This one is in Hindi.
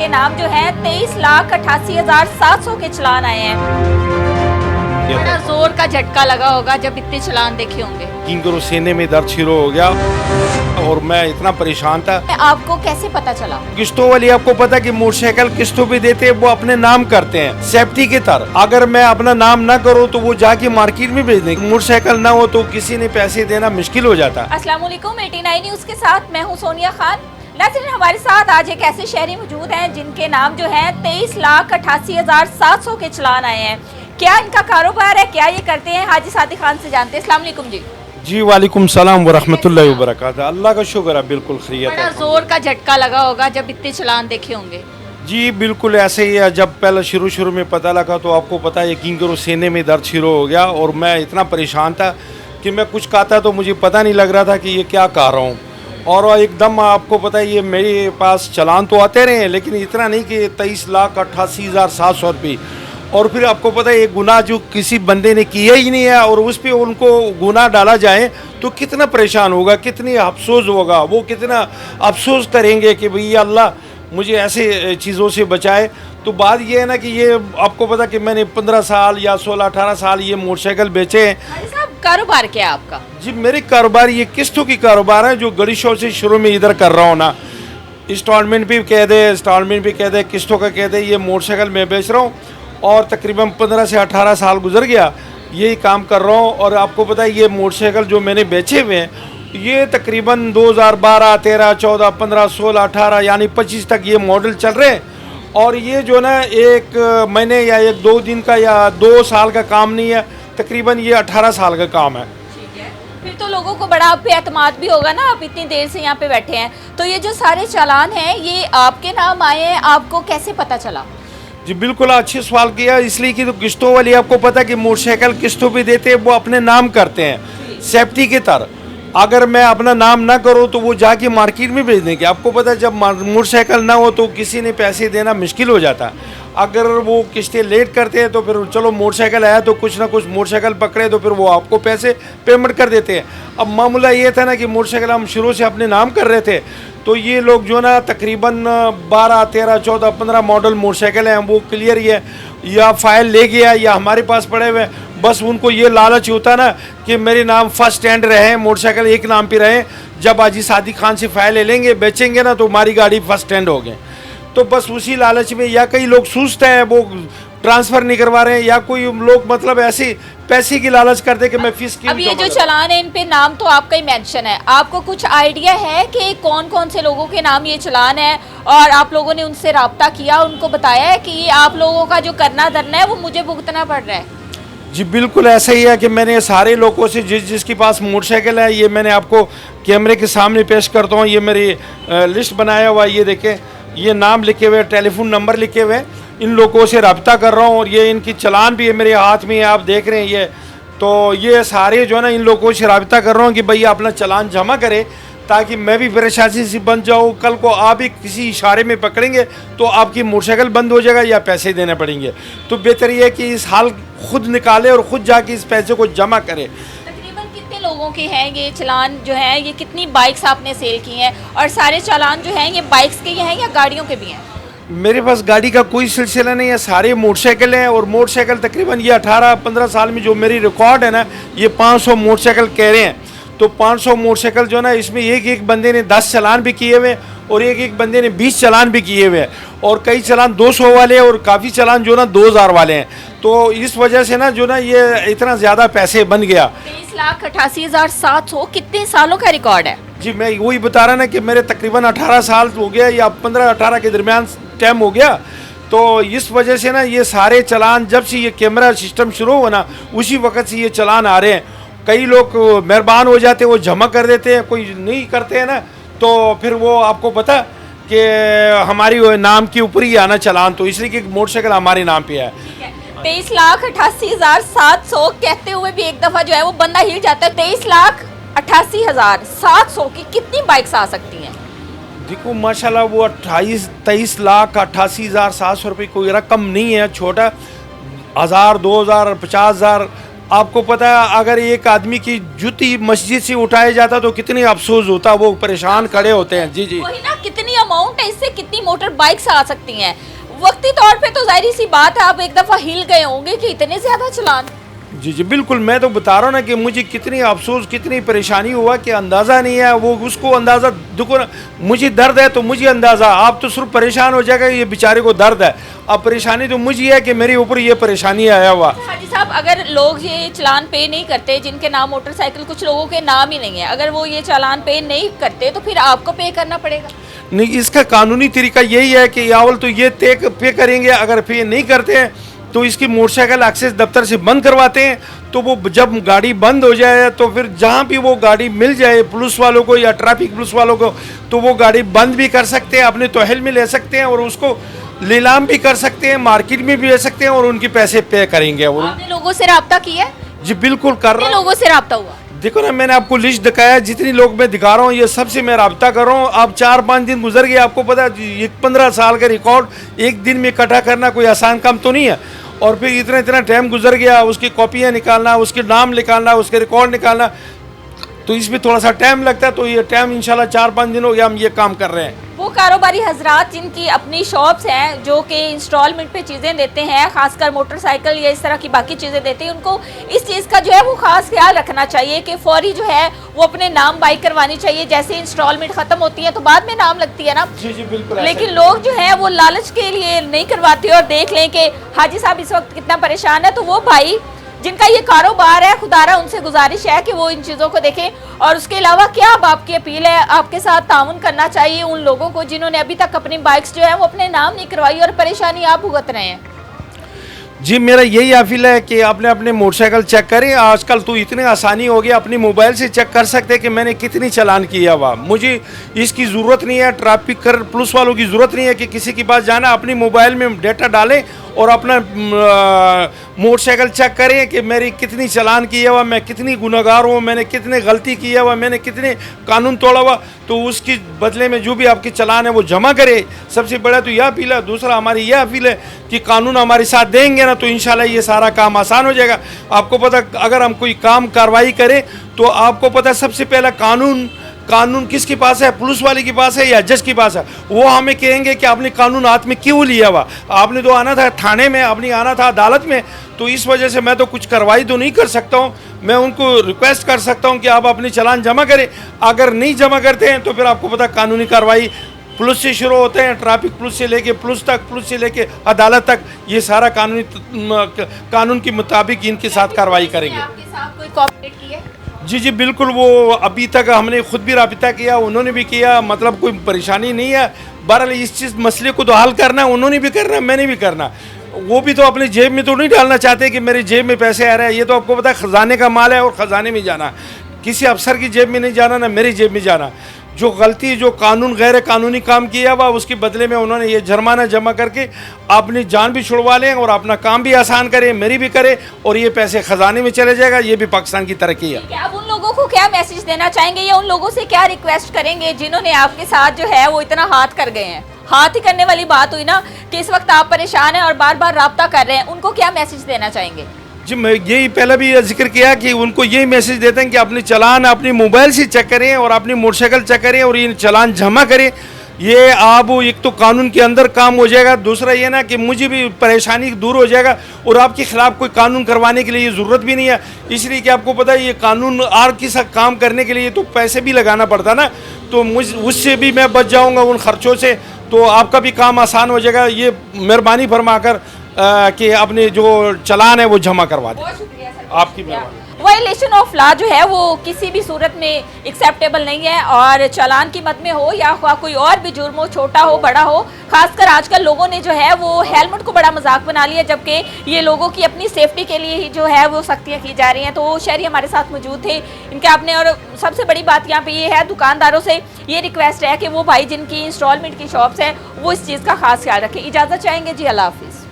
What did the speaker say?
के नाम जो है 23,88,700 के चलान आए हैं। बड़ा जोर का झटका लगा होगा जब इतने चलान देखे होंगे। किंगरू सीने में दर्द शुरू हो गया और मैं इतना परेशान था। आपको कैसे पता चला? किस्तों वाली आपको पता है कि मोटरसाइकिल किस्तों पे देते हैं, वो अपने नाम करते हैं सेफ्टी की तरह। अगर मैं अपना नाम ना करूँ तो वो जाके मार्केट में भेज देंगे। मोटरसाइकिल ना हो तो किसी ने पैसे देना मुश्किल हो जाता। अस्सलाम वालेकुम, 89 न्यूज़ के साथ मैं हूँ सोनिया खान। नाज़रीन, हमारे साथ आज एक ऐसे शहरी मौजूद हैं जिनके नाम जो है 23,88,700 के चलान आए हैं। क्या इनका कारोबार है, क्या ये करते हैं, हाजी सादिक खान से जानते हैं। अस्सलाम वालेकुम जी। जी वालेकुम सलाम व रहमतुल्लाहि व बरकातहू। अल्लाह का शुक्र है, बिल्कुल खैरियत बड़ा है। जोर का झटका लगा होगा जब इतने चलान देखे होंगे। जी बिल्कुल ऐसे ही है। जब पहले शुरू में पता लगा तो आपको पता है किंगरू सीने में दर्द शुरू हो गया और मैं इतना परेशान था कि मैं कुछ कहता तो मुझे पता नहीं लग रहा था कि ये क्या कह रहा हूँ। और एकदम आपको पता है ये मेरे पास चलान तो आते रहे हैं लेकिन इतना नहीं कि 23,88,700 रुपये। और फिर आपको पता है ये गुनाह जो किसी बंदे ने किया ही नहीं है और उस पर उनको गुनाह डाला जाए तो कितना परेशान होगा, कितनी अफसोस होगा, वो कितना अफसोस करेंगे कि भई अल्लाह मुझे ऐसे चीज़ों से बचाए। तो बात ये है ना कि ये आपको पता कि मैंने 15 साल या 16-18 साल ये मोटरसाइकिल बेचे हैं। साहब, कारोबार क्या है आपका? जी मेरे कारोबार ये किस्तों की कारोबार है जो गड़ी शो से शुरू में इधर कर रहा हूँ ना। इंस्टॉलमेंट भी कह दे, किस्तों का कह दे, ये मोटरसाइकिल मैं बेच रहा हूँ और तकरीबन 15 से 18 साल गुजर गया यही काम कर रहा हूँ। और आपको पता है ये मोटरसाइकिल जो मैंने बेचे हुए हैं ये तकरीबन 2012, 13, 14, 15, 16, 18 यानी 25 तक ये मॉडल चल रहे हैं। और ये जो ना एक महीने या एक 2 दिन का या 2 साल का काम नहीं है, तकरीबन ये 18 साल का काम है। ठीक है, फिर तो लोगों को बड़ा आप पे एतमाद भी होगा ना, आप इतनी देर से यहाँ पे बैठे हैं। तो ये जो सारे चालान हैं ये आपके नाम आए हैं, आपको कैसे पता चला? जी बिल्कुल अच्छी सवाल किया, इसलिए कि तो किस्तों वाली आपको पता है कि मोटरसाइकिल किस्तों पे देते हैं, वो अपने नाम करते हैं सेफ्टी की तरह। अगर मैं अपना नाम ना करूं तो वो जाके मार्केट में भेज देंगे। आपको पता है जब मोटरसाइकिल ना हो तो किसी ने पैसे देना मुश्किल हो जाता। अगर वो किस्तें लेट करते हैं तो फिर चलो मोटरसाइकिल आया तो कुछ ना कुछ मोटरसाइकिल पकड़े तो फिर वो आपको पैसे पेमेंट कर देते हैं। अब मामला ये था ना कि मोटरसाइकिल हम शुरू से अपने नाम कर रहे थे तो ये लोग जो ना तकरीबन 12, 13, 14, 15 मॉडल मोटरसाइकिल हैं वो क्लियर ही है या फाइल ले गया या हमारे पास पड़े हुए। बस उनको ये लालच होता ना कि मेरे नाम फर्स्ट स्टैंड रहे, मोटरसाइकिल एक नाम पे रहे। जब हाजी सादिक खान से फाइल ले लेंगे बेचेंगे ना तो हमारी गाड़ी फर्स्ट स्टैंड हो गए। तो बस उसी लालच में या कई लोग सूझते हैं वो ट्रांसफ़र नहीं करवा रहे हैं या कोई लोग मतलब ऐसे पैसे की लालच करते कि मैं फीस की। अब ये जो चलान है इन पे नाम तो आपका ही मेंशन है, आपको कुछ आइडिया है कि कौन कौन से लोगों के नाम ये चलान है और आप लोगों ने उनसे रब्ता किया, उनको बताया है कि ये आप लोगों का जो करना धरना है वो मुझे भुगतना पड़ रहा है? जी बिल्कुल ऐसा ही है कि मैंने सारे लोगों से जिसके पास मोटरसाइकिल है ये मैंने आपको कैमरे के सामने पेश करता हूँ। ये मेरी लिस्ट बनाया हुआ, ये देखें, ये नाम लिखे हुए, टेलीफोन नंबर लिखे हुए, इन लोगों से रब्ता कर रहा हूँ और ये इनकी चलान भी है मेरे हाथ में, आप देख रहे हैं ये। तो ये सारे जो है ना इन लोगों से रब्ता कर रहा हूँ कि भैया अपना चलान जमा करे ताकि मैं भी प्रशासन से बन जाऊँ। कल को आप भी किसी इशारे में पकड़ेंगे तो आपकी मोटरसाइकिल बंद हो जाएगा या पैसे देने पड़ेंगे। तो बेहतर ये है कि इस हाल खुद निकाले और ख़ुद जाके इस पैसे को जमा करे। तकरीबन कितने लोगों के हैं ये चलान जो हैं, ये कितनी बाइक्स आपने सेल की हैं और सारे चालान जो हैं ये बाइक्स के हैं या गाड़ियों के भी हैं? मेरे पास गाड़ी का कोई सिलसिला नहीं है, सारे मोटरसाइकिल हैं। और मोटरसाइकिल तकरीबन ये 18-15 साल में जो मेरी रिकॉर्ड है ना ये 500 मोटरसाइकिल कह रहे हैं। तो 500 मोटरसाइकिल जो ना इसमें एक बंदे ने 10 चलान भी किए हुए और एक बंदे ने 20 चलान भी किए हुए और कई चलान 200 वाले और काफ़ी चलान जो ना 2000 वाले हैं। तो इस वजह से ना जो ना ये इतना ज़्यादा पैसे बन गया। 23,88,700 कितने सालों का रिकॉर्ड है? जी मैं वही बता रहा ना कि मेरे तकरीबन 18 साल हो गया या 15-18 के दरमियान टाइम हो गया। तो इस वजह से ना ये सारे चलान जब से ये कैमरा सिस्टम शुरू हुआ ना उसी वक्त से ये चलान आ रहे हैं। कई लोग मेहरबान हो जाते हैं, वो जमा कर देते हैं, कोई नहीं करते हैं ना तो फिर वो आपको पता कि हमारी नाम के ऊपर ही आना चलान, तो इसलिए कि मोटरसाइकिल हमारे नाम पे है। 23,88,700 कहते हुए भी एक दफ़ा जो है वो बंदा हिल जाता है। 23,88,700 की कितनी बाइक्स आ सकती हैं? देखो माशाल्लाह वो 23,88,700 रुपये कोई रकम नहीं है, छोटा 1000, 2000, 50,000 आपको पता है अगर एक आदमी की जूती मस्जिद से उठाया जाता तो कितनी अफसोस होता, वो परेशान खड़े होते हैं। जी जी वही ना, कितनी अमाउंट है, इससे कितनी मोटर बाइक्स आ सकती हैं। वक्ती तौर पे तो जाहिर सी बात है आप एक दफा हिल गए होंगे कि इतने ज्यादा चलान। जी जी बिल्कुल, मैं तो बता रहा हूँ ना कि मुझे कितनी अफसोस कितनी परेशानी हुआ कि अंदाज़ा नहीं है। वो उसको अंदाज़ा, देखो मुझे दर्द है तो मुझे अंदाज़ा, आप तो सिर्फ परेशान हो जाएगा, ये बेचारे को दर्द है। अब परेशानी तो मुझे है कि मेरे ऊपर ये परेशानी आया हुआ। हाजी साहब, अगर लोग ये चालान पे नहीं करते, जिनके नाम मोटरसाइकिल, कुछ लोगों के नाम ही नहीं है, अगर वो ये चालान पे नहीं करते तो फिर आपको पे करना पड़ेगा? नहीं, इसका कानूनी तरीका यही है कि यावल तो ये पे करेंगे, अगर पे नहीं करते हैं तो इसकी मोटरसाइकिल एक्साइज दफ्तर से बंद करवाते हैं। तो वो जब गाड़ी बंद हो जाए तो फिर जहाँ भी वो गाड़ी मिल जाए पुलिस वालों को या ट्रैफिक पुलिस वालों को, तो वो गाड़ी बंद भी कर सकते हैं, अपने तोहल में ले सकते हैं और उसको नीलाम भी कर सकते हैं, मार्केट में भी ले सकते हैं और उनके पैसे पे करेंगे। और आपने लोगों से रब्ता किया है? जी बिल्कुल कर रहा हूँ। लोगों से रब्ता हुआ? देखो ना, मैंने आपको लिस्ट दिखाया, जितनी लोग मैं दिखा रहा हूँ ये सबसे मैं रब्ता कर रहा हूँ। अब 4-5 दिन गुजर गए, आपको पता है ये 15 साल का रिकॉर्ड एक दिन में इकट्ठा करना कोई आसान काम तो नहीं है। और फिर इतना इतना टाइम गुजर गया, उसकी कॉपियाँ निकालना, उसके नाम निकालना, उसके रिकॉर्ड निकालना, तो इसमें थोड़ा सा टाइम लगता है। तो ये टाइम इंशाल्लाह 4-5 दिन हो गया हम ये काम कर रहे हैं। वो कारोबारी हजरात जिनकी अपनी शॉप्स हैं, जो कि इंस्टॉलमेंट पे चीज़ें देते हैं, खासकर मोटरसाइकिल या इस तरह की बाकी चीज़ें देते हैं, उनको इस चीज़ का जो है वो खास ख्याल रखना चाहिए कि फौरी जो है वो अपने नाम बाइक करवानी चाहिए। जैसे इंस्टॉलमेंट ख़त्म होती है तो बाद में नाम लगती है ना। जी जी बिल्कुल। लेकिन लोग जो है वो लालच के लिए नहीं करवाते। और देख लें कि हाजी साहब इस वक्त कितना परेशान है, तो वो भाई जिनका ये कारोबार है, खुदारा उनसे गुजारिश है कि वो इन चीज़ों को देखें। और उसके अलावा क्या अब आपकी अपील है, आपके साथ ताउन करना चाहिए उन लोगों को जिन्होंने अभी तक अपनी बाइक्स जो है वो अपने नाम नहीं करवाई और परेशानी आप भुगत रहे हैं? जी मेरा यही अपील है कि अपने अपने मोटरसाइकिल चेक करें। आजकल तो इतनी आसानी हो गई, अपनी मोबाइल से चेक कर सकते हैं कि मैंने कितनी चालान किया हुआ। मुझे इसकी ज़रूरत नहीं है, ट्रैफिक कर पुलिस वालों की ज़रूरत नहीं है कि किसी के पास जाना। अपनी मोबाइल में डेटा डालें और अपना मोटरसाइकिल चेक करें कि मेरी कितनी चालान किया हुआ, मैं कितनी गुनहगार हूँ, मैंने कितने गलती किया हुआ, मैंने कितने कानून तोड़ा हुआ। तो उसके बदले में जो भी आपकी चालान है वो जमा करे। सबसे बड़ा तो यह अपील है। दूसरा हमारी यह अपील है कि कानून हमारे साथ देंगे ना तो इंशाल्लाह ये सारा काम आसान हो जाएगा। आपको पता अगर हम कोई काम कार्रवाई करें तो आपको पता सबसे पहला कानून किसके पास है, पुलिस वाले के पास है या जज के पास है। वो हमें कहेंगे कि आपने कानून हाथ में क्यों लिया हुआ, आपने तो आना था थाने में, आपने आना था अदालत में। तो इस वजह से मैं तो कुछ कार्रवाई तो नहीं कर सकता हूँ। मैं उनको रिक्वेस्ट कर सकता हूँ कि आप अपने चालान जमा करें। अगर नहीं जमा करते हैं तो फिर आपको पता कानूनी कार्रवाई पुलिस से शुरू होते हैं, ट्रैफिक पुलिस से लेके पुलिस तक, पुलिस से लेके अदालत तक, ये सारा कानून के मुताबिक इनके साथ कार्रवाई करेंगे। आपके साथ कोई कोऑपरेट किया? जी जी बिल्कुल, वो अभी तक हमने खुद भी राबिता किया, उन्होंने भी किया, मतलब कोई परेशानी नहीं है। बहरहाल इस चीज़ मसले को तो हल करना है, उन्होंने भी करना, मैंने भी करना। वो भी तो अपने जेब में तो नहीं डालना चाहते कि मेरे जेब में पैसे आ रहे हैं। ये तो आपको पता है खजाने का माल है और ख़जाने में जाना, किसी अफसर की जेब में नहीं जाना, ना मेरी जेब में जाना। जो गलती, जो कानून गैर कानूनी काम किया हुआ उसके बदले में उन्होंने ये जुर्माना जमा करके अपनी जान भी छुड़वा लें और अपना काम भी आसान करें, मेरी भी करें, और ये पैसे खजाने में चले जाएगा। ये भी पाकिस्तान की तरक्की है। आप उन लोगों को क्या मैसेज देना चाहेंगे या उन लोगों से क्या रिक्वेस्ट करेंगे जिन्होंने आपके साथ जो है वो इतना हाथ कर गए हैं? हाथ ही करने वाली बात हुई ना कि इस वक्त आप परेशान हैं और बार बार राब्ता कर रहे हैं, उनको क्या मैसेज देना चाहेंगे? जी मैं यही पहले भी जिक्र किया कि उनको यही मैसेज देते हैं कि अपनी चालान अपनी मोबाइल से चेक करें और अपनी मोटरसाइकिल चेक करें और ये चालान जमा करें। ये आप एक तो कानून के अंदर काम हो जाएगा, दूसरा ये ना कि मुझे भी परेशानी दूर हो जाएगा और आपके खिलाफ कोई कानून करवाने के लिए ये ज़रूरत भी नहीं है। इसलिए कि आपको पता है ये कानून और किसी काम करने के लिए तो पैसे भी लगाना पड़ता ना, तो उससे भी मैं बच जाऊँगा उन खर्चों से, तो आपका भी काम आसान हो जाएगा। ये मेहरबानी फरमाकर कि अपने जो चालान है वो जमा करवा दें। बहुत शुक्रिया सर, आपकी मेहरबानी। वायलेशन ऑफ लॉ जो है वो किसी भी सूरत में एक्सेप्टेबल नहीं है, और चालान की मद में हो या कोई और भी जुर्म हो, छोटा हो बड़ा हो। खासकर आजकल लोगों ने जो है वो हेलमेट को बड़ा मजाक बना लिया, जबकि ये लोगों की अपनी सेफ्टी के लिए ही जो है वो सख्तियाँ की जा रही हैं। तो शहरी हमारे साथ मौजूद थे इनके आपने, और सबसे बड़ी बात यहाँ पे ये है, दुकानदारों से ये रिक्वेस्ट है कि वो भाई जिनकी इंस्टॉलमेंट की शॉप्स है वो इस चीज़ का खास ख्याल रखें। इजाज़त चाहेंगे जी, अल्लाह हाफिज़।